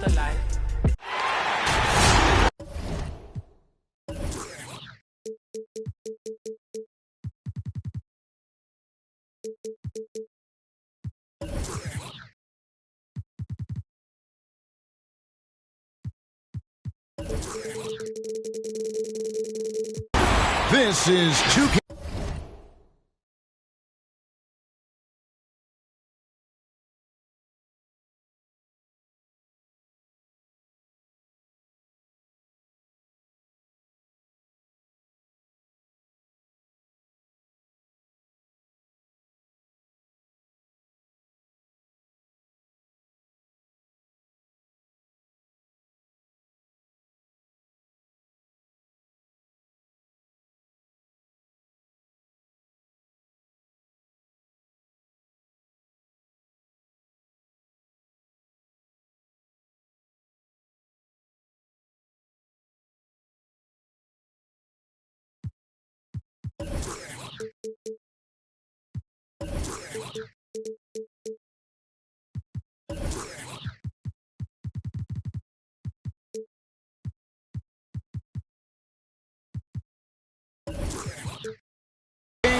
the light. This is 2K.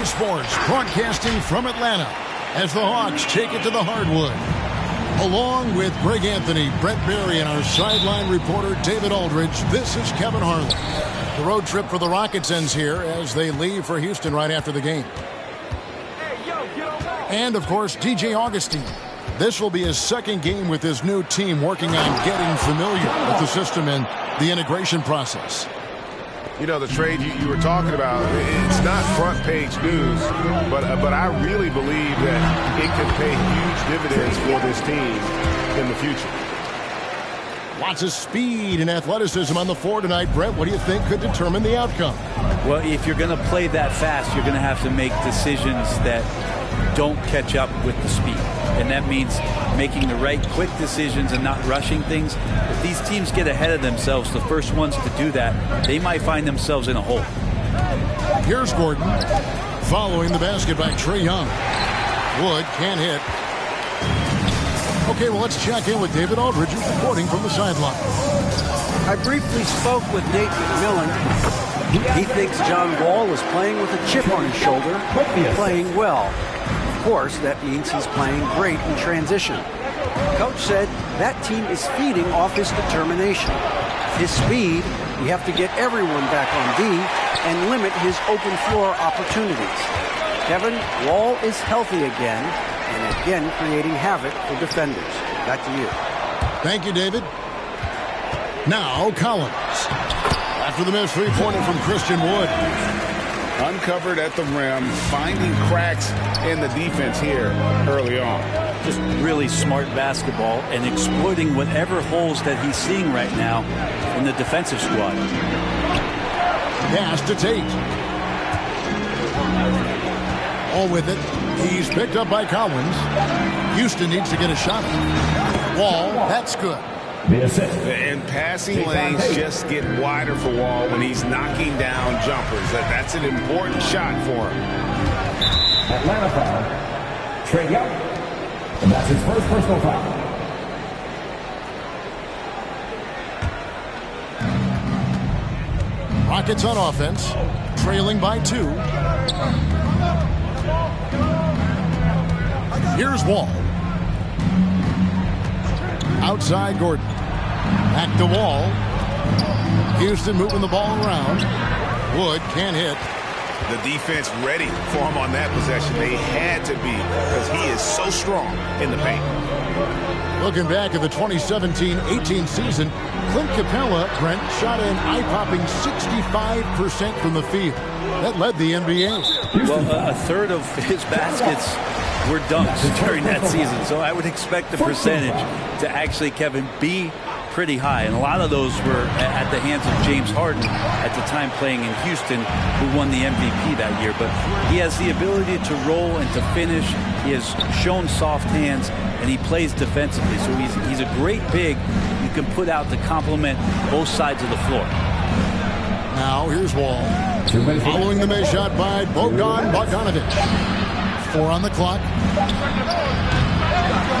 Sports broadcasting from Atlanta as the Hawks take it to the hardwood. Along with Greg Anthony, Brent Barry, and our sideline reporter David Aldridge, this is Kevin Harlan. The road trip for the Rockets ends here as they leave for Houston right after the game. And, of course, DJ Augustine. This will be his second game with his new team, working on getting familiar with the system and the integration process. You know, the trade you were talking about, it's not front-page news, but I really believe that it could pay huge dividends for this team in the future. Lots of speed and athleticism on the floor tonight. Brett, what do you think could determine the outcome? Well, if you're going to play that fast, you're going to have to make decisions that don't catch up with the speed. And that means making the right quick decisions and not rushing things. If these teams get ahead of themselves, the first ones to do that, they might find themselves in a hole. Here's Gordon following the basket by Trae Young. Wood can't hit. Okay, well, let's check in with David Aldridge, who's reporting from the sideline. I briefly spoke with Nate McMillan. He thinks John Wall is playing with a chip on his shoulder, playing well. Of course, that means he's playing great in transition. Coach said that team is feeding off his determination. His speed, we have to get everyone back on D and limit his open floor opportunities. Kevin, Wall is healthy again, and again creating havoc for defenders. Back to you. Thank you, David. Now, Collins. After the missed three-pointer from Christian Wood. Uncovered at the rim, finding cracks in the defense here early on. Just really smart basketball and exploiting whatever holes that he's seeing right now in the defensive squad. Pass to Tate. All with it. He's picked up by Collins. Houston needs to get a shot. Wall, that's good. And passing lanes just get wider for Wall when he's knocking down jumpers. That's an important shot for him. Atlanta foul. Trae Young. And that's his first personal foul. Rockets on offense, trailing by 2. Here's Wall. Outside Gordon. Back to Wall. Houston moving the ball around. Wood can't hit. The defense ready for him on that possession. They had to be because he is so strong in the paint. Looking back at the 2017-18 season, Clint Capella, Brent, shot an eye-popping 65% from the field. That led the NBA. Well, a third of his baskets were dunks during that season. So I would expect the percentage to actually, Kevin, be pretty high. And a lot of those were at the hands of James Harden at the time playing in Houston, who won the MVP that year. But he has the ability to roll and to finish. He has shown soft hands, and he plays defensively. So he's a great big you can put out to complement both sides of the floor. Now here's Wall. Following the missed shot by Bogdan Bogdanovic. 4 on the clock.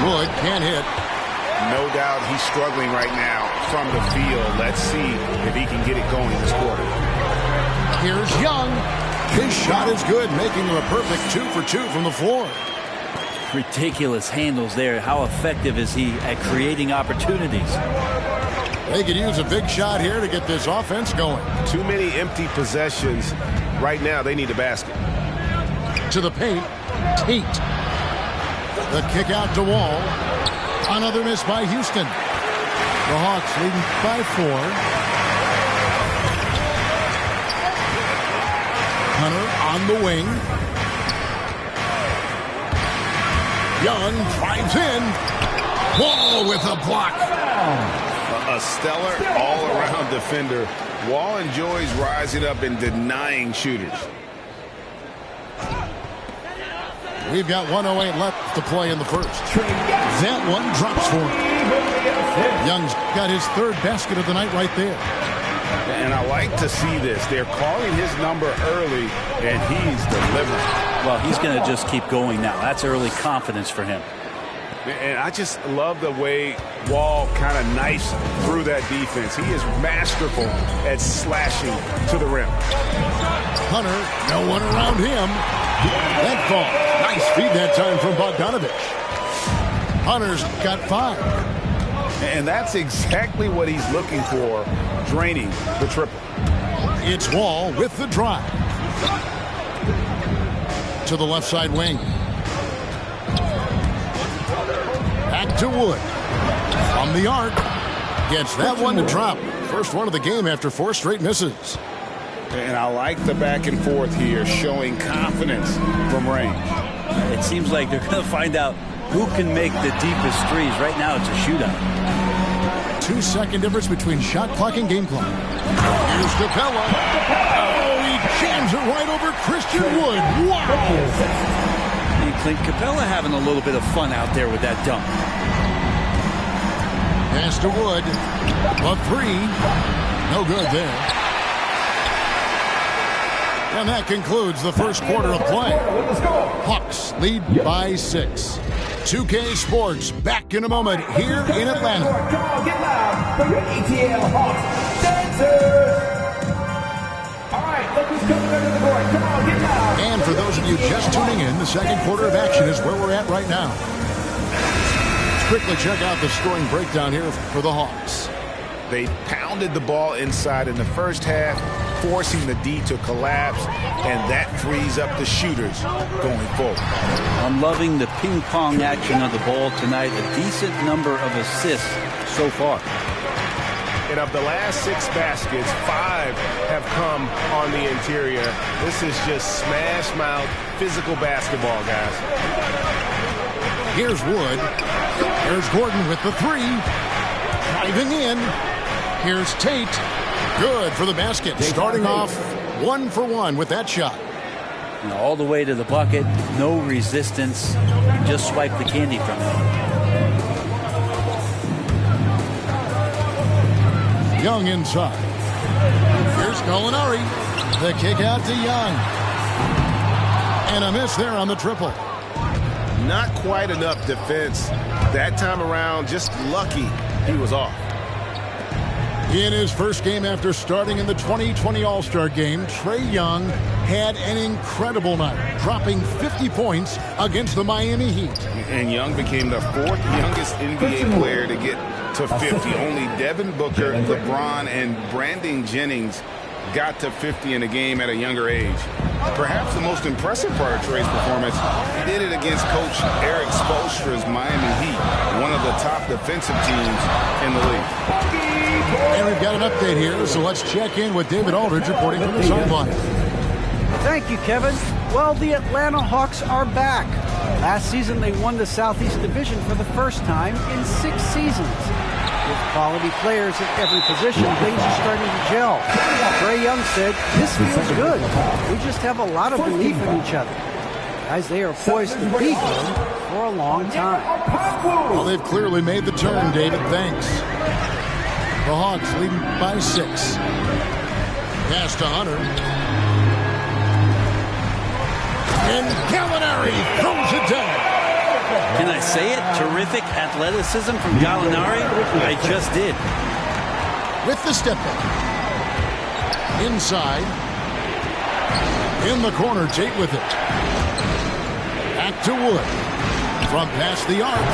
Wood can't hit. No doubt he's struggling right now from the field. Let's see if he can get it going this quarter. Here's Young. His shot is good, making him a perfect 2 for 2 from the floor. Ridiculous handles there. How effective is he at creating opportunities? They could use a big shot here to get this offense going. Too many empty possessions. Right now, they need a basket. To the paint, Tate. The kick out to Wall. Another miss by Houston. The Hawks leading by 4. Hunter on the wing. Young drives in. Wall with a block. A stellar all-around defender. Wall enjoys rising up and denying shooters. We've got 1:08 left to play in the first. That one drops for him. Young's got his third basket of the night right there. And I like to see this. They're calling his number early, and he's delivering. Well, he's going to just keep going now. That's early confidence for him. And I just love the way Wall kind of knifes through that defense. He is masterful at slashing to the rim. Hunter, no one around him. That ball. Nice feed that time from Bogdanovich. Hunter's got 5. And that's exactly what he's looking for, draining the triple. It's Wall with the drive. To the left side wing. Back to Wood. From the arc. Gets that one to drop. First one of the game after 4 straight misses. And I like the back and forth here, showing confidence from range. It seems like they're going to find out who can make the deepest threes. Right now it's a shootout. 2-second difference between shot clock and game clock. Here's Capella. Oh, he jams it right over Christian Wood. Wow. And Clint Capella having a little bit of fun out there with that dunk. Pass to Wood. A 3. No good there. And that concludes the first quarter of play. Hawks lead by 6. 2K Sports back in a moment here in Atlanta. Come on, get loud for your ATL Hawks dancers. All right, look who's coming under the board. Come on, get loud. And for those of you just tuning in, the second quarter of action is where we're at right now. Let's quickly check out the scoring breakdown here for the Hawks. They pounded the ball inside in the first half, forcing the D to collapse, and that frees up the shooters going forward. I'm loving the ping-pong action of the ball tonight. A decent number of assists so far. And of the last 6 baskets, 5 have come on the interior. This is just smash-mouth physical basketball, guys. Here's Wood. Here's Gordon with the 3. Driving in. Here's Tate. Good for the basket. Starting off 1 for 1 with that shot. All the way to the bucket. No resistance. You just swipe the candy from it. Young inside. Here's Gallinari. The kick out to Young. And a miss there on the triple. Not quite enough defense. That time around, just lucky he was off. In his first game after starting in the 2020 All-Star Game, Trae Young had an incredible night, dropping 50 points against the Miami Heat. And Young became the 4th youngest NBA player to get to 50. Only Devin Booker, LeBron, and Brandon Jennings got to 50 in a game at a younger age. Perhaps the most impressive part of Trae's performance, he did it against Coach Eric Spoelstra's Miami Heat, one of the top defensive teams in the league. And we've got an update here, so let's check in with David Aldridge reporting from the sideline. Thank you, Kevin. Well, the Atlanta Hawks are back. Last season, they won the Southeast Division for the first time in 6 seasons. With quality players at every position, things are starting to gel. Trae Young said, "This feels good. We just have a lot of belief in each other." Guys, they are poised to be good for a long time. Well, they've clearly made the turn, David. Thanks. The Hawks leading by 6. Pass to Hunter. And Gallinari throws it down. Can I say it? Terrific athleticism from Gallinari. I just did. With the step back. Inside. In the corner, Tate with it. Back to Wood. From past the arc.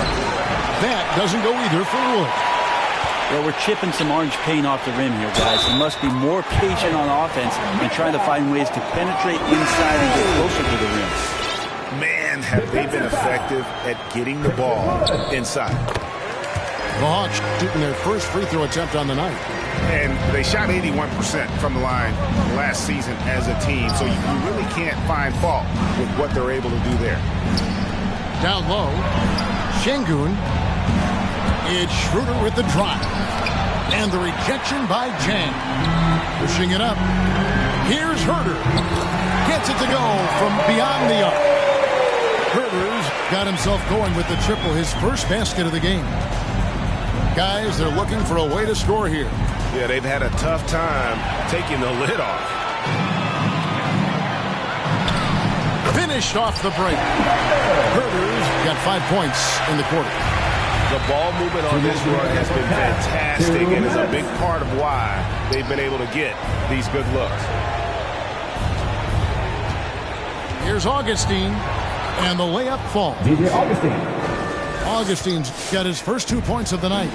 That doesn't go either for Wood. Well, we're chipping some orange paint off the rim here, guys. He must be more patient on offense and trying to find ways to penetrate inside and get closer to the rim. Man, have they been effective at getting the ball inside. The Hawks shooting their first free throw attempt on the night. And they shot 81% from the line last season as a team, so you really can't find fault with what they're able to do there. Down low, Şengün. It's Schroeder with the drive. And the rejection by Chang. Pushing it up. Here's Herder. Gets it to go from beyond the arc. Herder's got himself going with the triple, his first basket of the game. Guys, they're looking for a way to score here. Yeah, they've had a tough time taking the lid off. Finished off the break. Herder's got 5 points in the quarter. The ball movement on this run has been fantastic and is a big part of why they've been able to get these good looks. Here's Augustine, and the layup falls. DJ Augustine. Augustine's got his first 2 points of the night.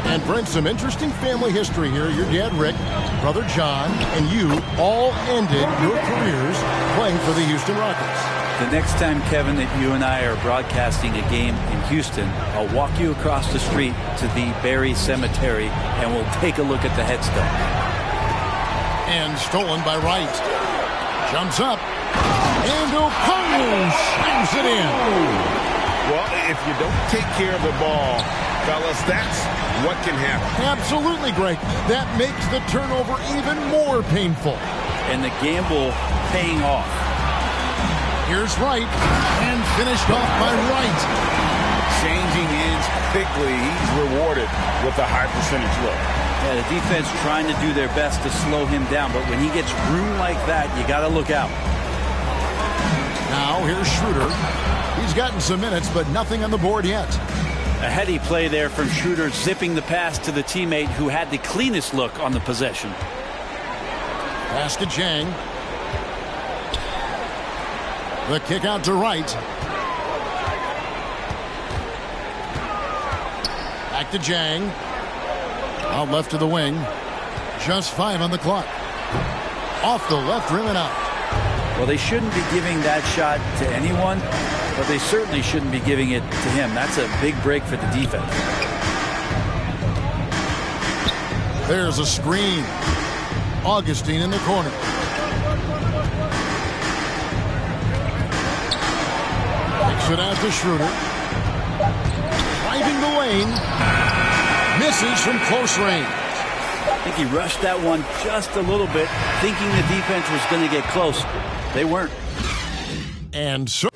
And Brent, some interesting family history here. Your dad, Rick, brother John, and you all ended your careers playing for the Houston Rockets. The next time, Kevin, that you and I are broadcasting a game in Houston, I'll walk you across the street to the Berry Cemetery, and we'll take a look at the headstone. And stolen by Wright. Jumps up. And Okongwu slams it in. Well, if you don't take care of the ball, fellas, that's what can happen. Absolutely, Greg. That makes the turnover even more painful. And the gamble paying off. Here's Wright, and finished off by Wright. Changing ends quickly, he's rewarded with a high percentage look. Yeah, the defense trying to do their best to slow him down, but when he gets room like that, you got to look out. Now here's Schroeder. He's gotten some minutes, but nothing on the board yet. A heady play there from Schroeder, zipping the pass to the teammate who had the cleanest look on the possession. Pass to Chang. The kick out to Wright. Back to Jang. Out left to the wing. Just 5 on the clock. Off the left rim and out. Well, they shouldn't be giving that shot to anyone, but they certainly shouldn't be giving it to him. That's a big break for the defense. There's a screen. Augustine in the corner. Kicks it out to Schroeder. Driving the lane. Misses from close range. I think he rushed that one just a little bit, thinking the defense was going to get close. They weren't. And so...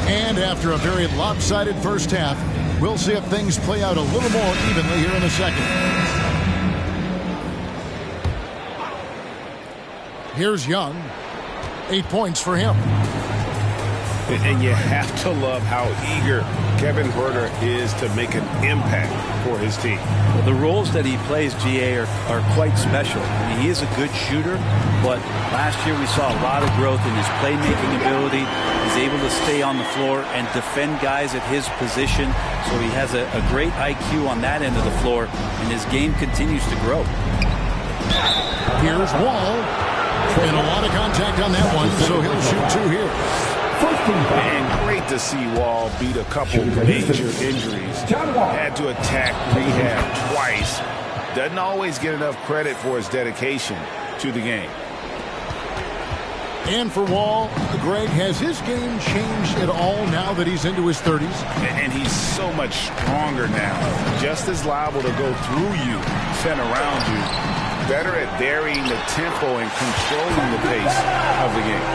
And after a very lopsided first half, we'll see if things play out a little more evenly here in a second. Here's Young. 8 points for him. And you have to love how eager Kevin Huerter is to make an impact for his team. Well, the roles that he plays, GA, are quite special. I mean, he is a good shooter, but last year we saw a lot of growth in his playmaking ability. He's able to stay on the floor and defend guys at his position, so he has a great IQ on that end of the floor, and his game continues to grow. Here's Wall. And a lot of contact on that one, so he'll shoot 2 here. And great to see Wall beat a couple major injuries. Had to attack rehab twice. Doesn't always get enough credit for his dedication to the game. And for Wall, Greg, has his game changed at all now that he's into his 30s? And he's so much stronger now. Just as liable to go through you, send around you. Better at varying the tempo and controlling the pace of the game.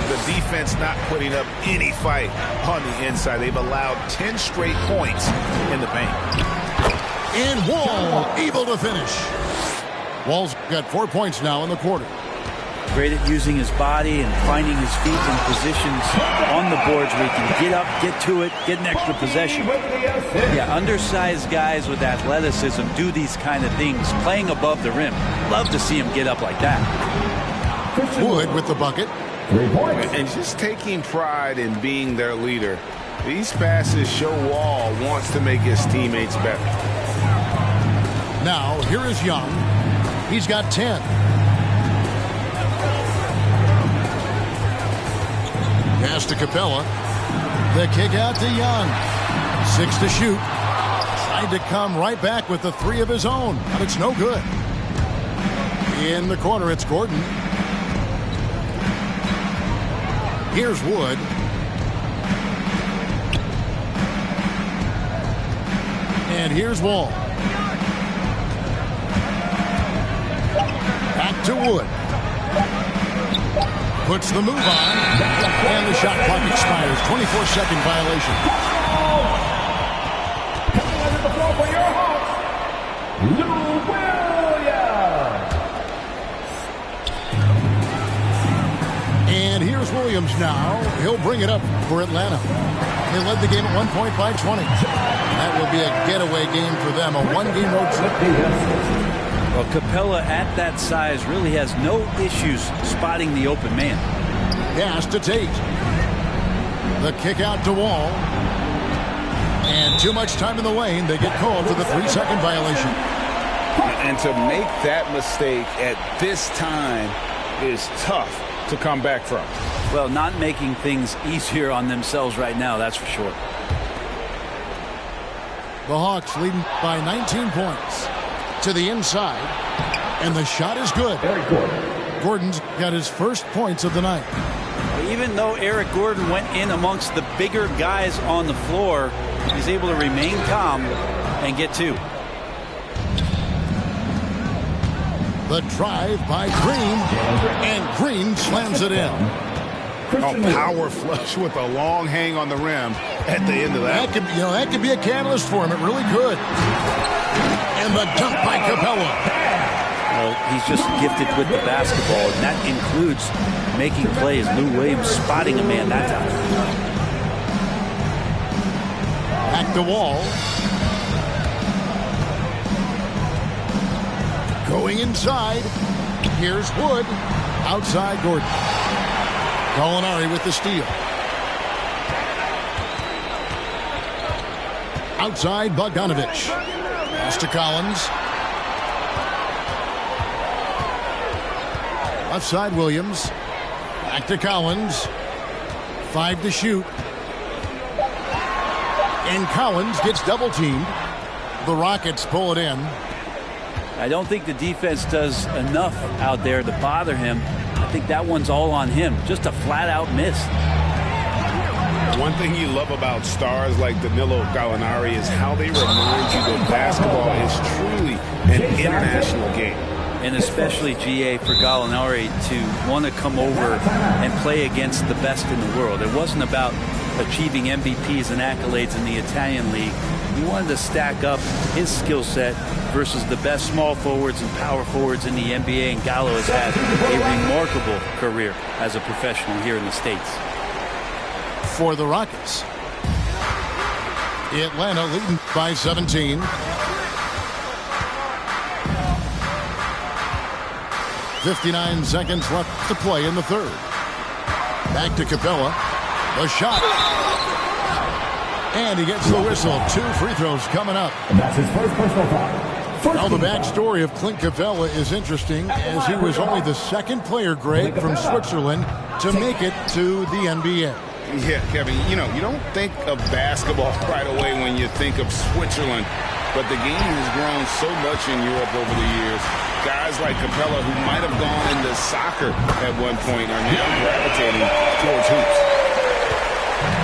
The defense not putting up any fight on the inside. They've allowed 10 straight points in the paint. And Wall able to finish. Wall's got 4 points now in the quarter. Great at using his body and finding his feet in positions on the boards where he can get up, get to it, get an extra possession. Yeah, undersized guys with athleticism do these kind of things, playing above the rim. Love to see him get up like that. Wood with the bucket. 3 points. And just taking pride in being their leader. These passes show Wall wants to make his teammates better. Now, here is Young. He's got 10. Pass to Capella. The kick out to Young. 6 to shoot. Tried to come right back with the 3 of his own, but it's no good. In the corner, it's Gordon. Here's Wood. And here's Wall. Back to Wood. Puts the move on. And the shot clock expires. 24-second violation. Coming under the floor for your Hawks, Lou Williams. And here's Williams now. He'll bring it up for Atlanta. They led the game at 1 point by 20. That will be a getaway game for them, a one-game road trip. Well, Capella at that size really has no issues spotting the open man. Pass to Tate. The kick out to Wall. And too much time in the lane. They get called for the 3-second violation. And to make that mistake at this time is tough to come back from. Well, not making things easier on themselves right now, that's for sure. The Hawks leading by 19 points. To the inside. And the shot is good. Gordon's got his first points of the night. Even though Eric Gordon went in amongst the bigger guys on the floor, he's able to remain calm and get 2. The drive by Green. And Green slams it in. A power flush with a long hang on the rim at the end of that. That could be a catalyst for him. It really could. And the dunk by Capella. Well, he's just gifted with the basketball, and that includes making plays. Lou Williams spotting a man that time. Back to Wall. Going inside. Here's Wood. Outside Gordon. Gallinari with the steal. Outside Bogdanovich. Pass to Collins. Left side Williams. Back to Collins. 5 to shoot. And Collins gets double teamed. The Rockets pull it in. I don't think the defense does enough out there to bother him. I think that one's all on him. Just a flat-out miss. One thing you love about stars like Danilo Gallinari is how they remind you that basketball is truly an international game. And especially, GA, for Gallinari to want to come over and play against the best in the world. It wasn't about achieving MVPs and accolades in the Italian league. He wanted to stack up his skill set versus the best small forwards and power forwards in the NBA, and Gallo has had a remarkable career as a professional here in the States. For the Rockets, Atlanta leading by 17. 59 seconds left to play in the third. Back to Capella. The shot. And he gets the whistle. 2 free throws coming up. And that's his first personal foul. Now, the backstory of Clint Capella is interesting, as he was only the second player, Greg, from Switzerland to make it to the NBA. Yeah, Kevin, you don't think of basketball right away when you think of Switzerland, but the game has grown so much in Europe over the years. Guys like Capella, who might have gone into soccer at one point, are now gravitating towards hoops.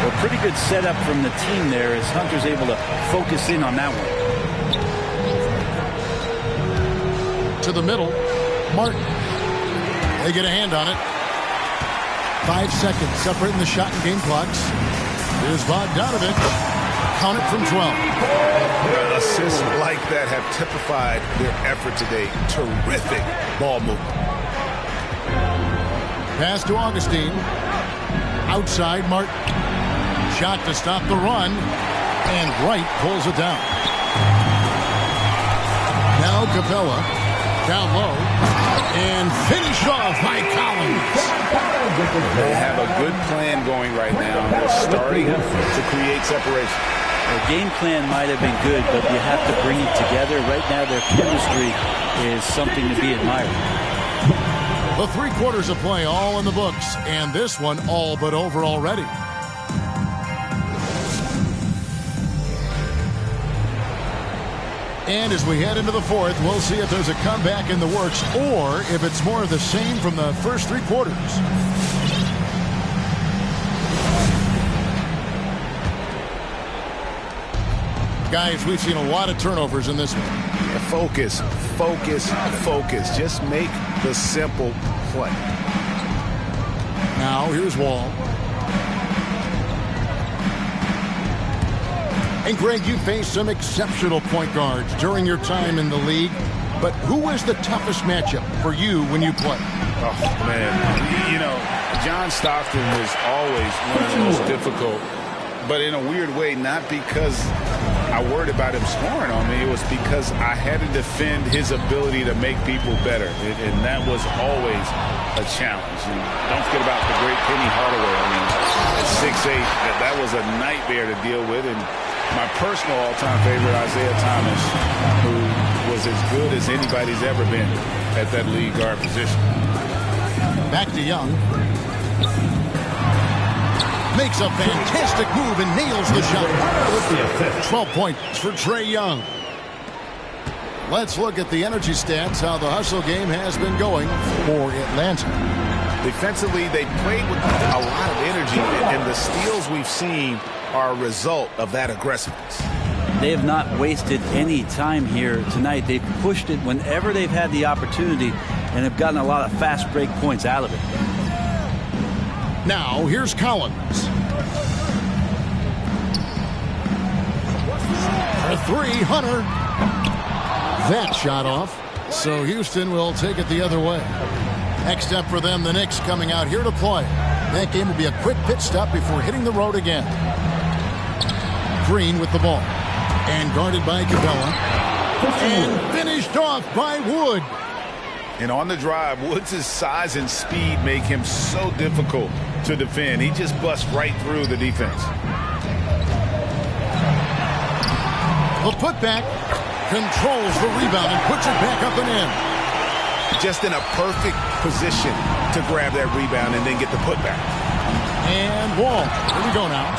Well, pretty good setup from the team there as Hunter's able to focus in on that one. To the middle, Martin. They get a hand on it. 5 seconds separating the shot and game clocks. Here's Bogdanovich. Count it from 12. Assists like that have typified their effort today. Terrific ball movement. Pass to Augustine. Outside Martin. Shot to stop the run. And Wright pulls it down. Now Capella. Down low. And finished off by Collins. They have a good plan going right now. They're starting to create separation. Their game plan might have been good, but you have to bring it together. Right now, their chemistry is something to be admired. The 3 quarters of play all in the books, and this one all but over already. And as we head into the 4th, we'll see if there's a comeback in the works or if it's more of the same from the first 3 quarters. Guys, we've seen a lot of turnovers in this one. Focus, focus, focus. Just make the simple play. Now, here's Wall. And Greg, you faced some exceptional point guards during your time in the league. But who was the toughest matchup for you when you played? Oh, man. You know, John Stockton was always one of the most difficult. But in a weird way, not because I worried about him scoring on me. It was because I had to defend his ability to make people better. And that was always a challenge. And don't forget about the great Penny Hardaway. I mean, at 6'8", that was a nightmare to deal with. And my personal all-time favorite, Isaiah Thomas, who was as good as anybody's ever been at that lead guard position. Back to Young. Makes a fantastic move and nails the shot. 12 points for Trae Young. Let's look at the energy stats, how the hustle game has been going for Atlanta. Defensively, they played with a lot of energy, and the steals we've seen are a result of that aggressiveness. They have not wasted any time here tonight. They've pushed it whenever they've had the opportunity and have gotten a lot of fast break points out of it. Now, here's Collins. For 3, Hunter. That shot off. So Houston will take it the other way. Next up for them, the Knicks coming out here to play. That game will be a quick pit stop before hitting the road again. Green with the ball. And guarded by Capella. And finished off by Wood. And on the drive, Woods' size and speed make him so difficult to defend. He just busts right through the defense. The putback controls the rebound and puts it back up and in. Just in a perfect position to grab that rebound and then get the putback. And Wall. Here we go now.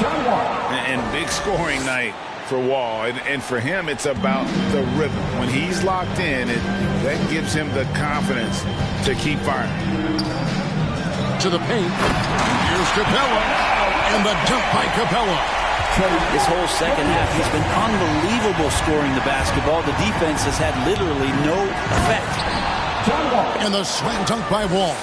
And big scoring night for Wall. And for him, it's about the rhythm. When he's locked in, that gives him the confidence to keep firing. To the paint. Here's Capella. And the dunk by Capella. This whole second half, he's been unbelievable scoring the basketball. The defense has had literally no effect. And the slam dunk by Wall.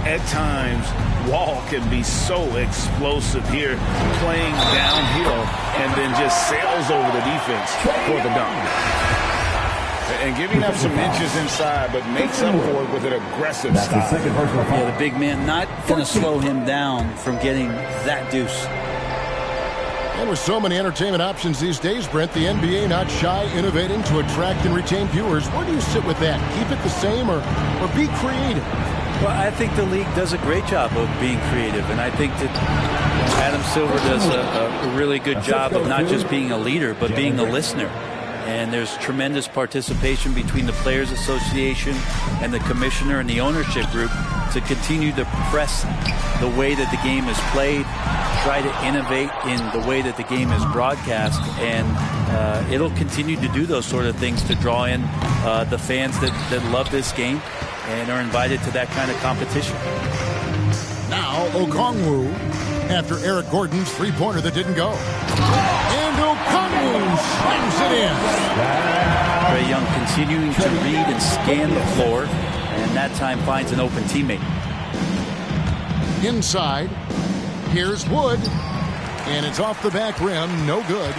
At times, Wall can be so explosive here, playing downhill, and then just sails over the defense for the dunk. And giving up some inches inside, but makes up for it with an aggressive style. Yeah, the big man not going to slow him down from getting that deuce. And with so many entertainment options these days, Brent, the NBA not shy innovating to attract and retain viewers. Where do you sit with that? Keep it the same or be creative? Well, I think the league does a great job of being creative, and I think that Adam Silver does a really good job of not just being a leader, but being a listener. And there's tremendous participation between the Players Association and the commissioner and the ownership group to continue to press the way that the game is played, try to innovate in the way that the game is broadcast, and it'll continue to do those sort of things to draw in the fans that love this game and are invited to that kind of competition. Now Okongwu after Eric Gordon's three-pointer that didn't go. And Okongwu slams it in. Trae Young continuing to read and scan the floor, and that time finds an open teammate. Inside, here's Wood, and it's off the back rim, no good.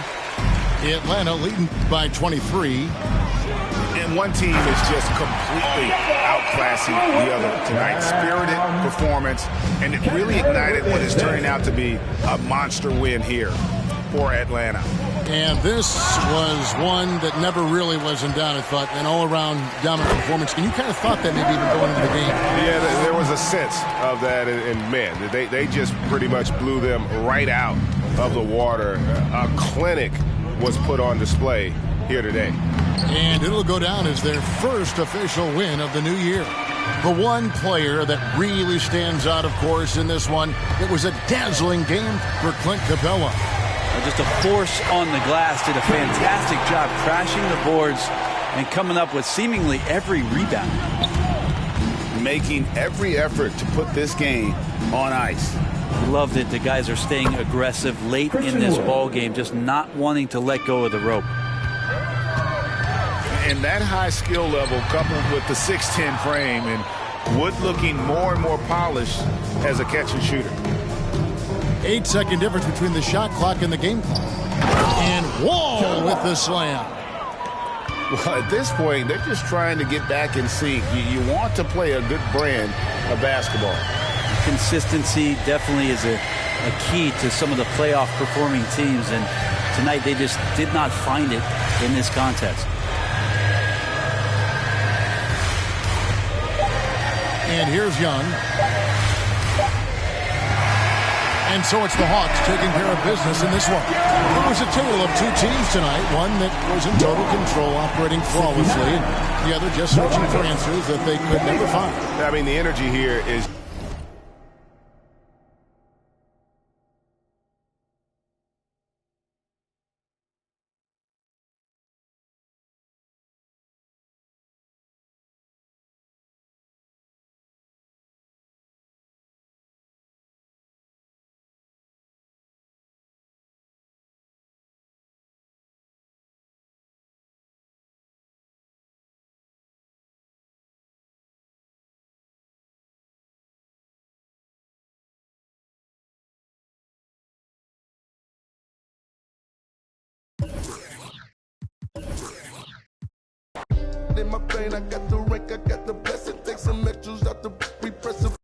Atlanta leading by 23. And one team is just completely outclassing the other tonight. Spirited performance, and it really ignited what is turning out to be a monster win here for Atlanta. And this was one that never really was in doubt, I thought, an all-around dominant performance. And you kind of thought that maybe even going into the game. Yeah, there was a sense of that, and man, they just pretty much blew them right out of the water. A clinic was put on display here today. And it'll go down as their first official win of the new year. The one player that really stands out, of course, in this one, it was a dazzling game for Clint Capella. Just a force on the glass, did a fantastic job crashing the boards and coming up with seemingly every rebound. Making every effort to put this game on ice. Loved it. The guys are staying aggressive late in this ball game, just not wanting to let go of the rope. And that high skill level coupled with the 6'10 frame and Wood looking more and more polished as a catch and shooter. 8-second difference between the shot clock and the game clock. And Wall with the slam. Well, at this point, they're just trying to get back in sync. You want to play a good brand of basketball. Consistency definitely is a key to some of the playoff performing teams, and tonight they just did not find it in this contest. And here's Young. And so it's the Hawks taking care of business in this one. It was a tale of two teams tonight. One that was in total control, operating flawlessly, and the other just searching for answers that they could never find. I mean, the energy here is in my brain, I got the rank, I got the blessing. Take some extras out the repressive.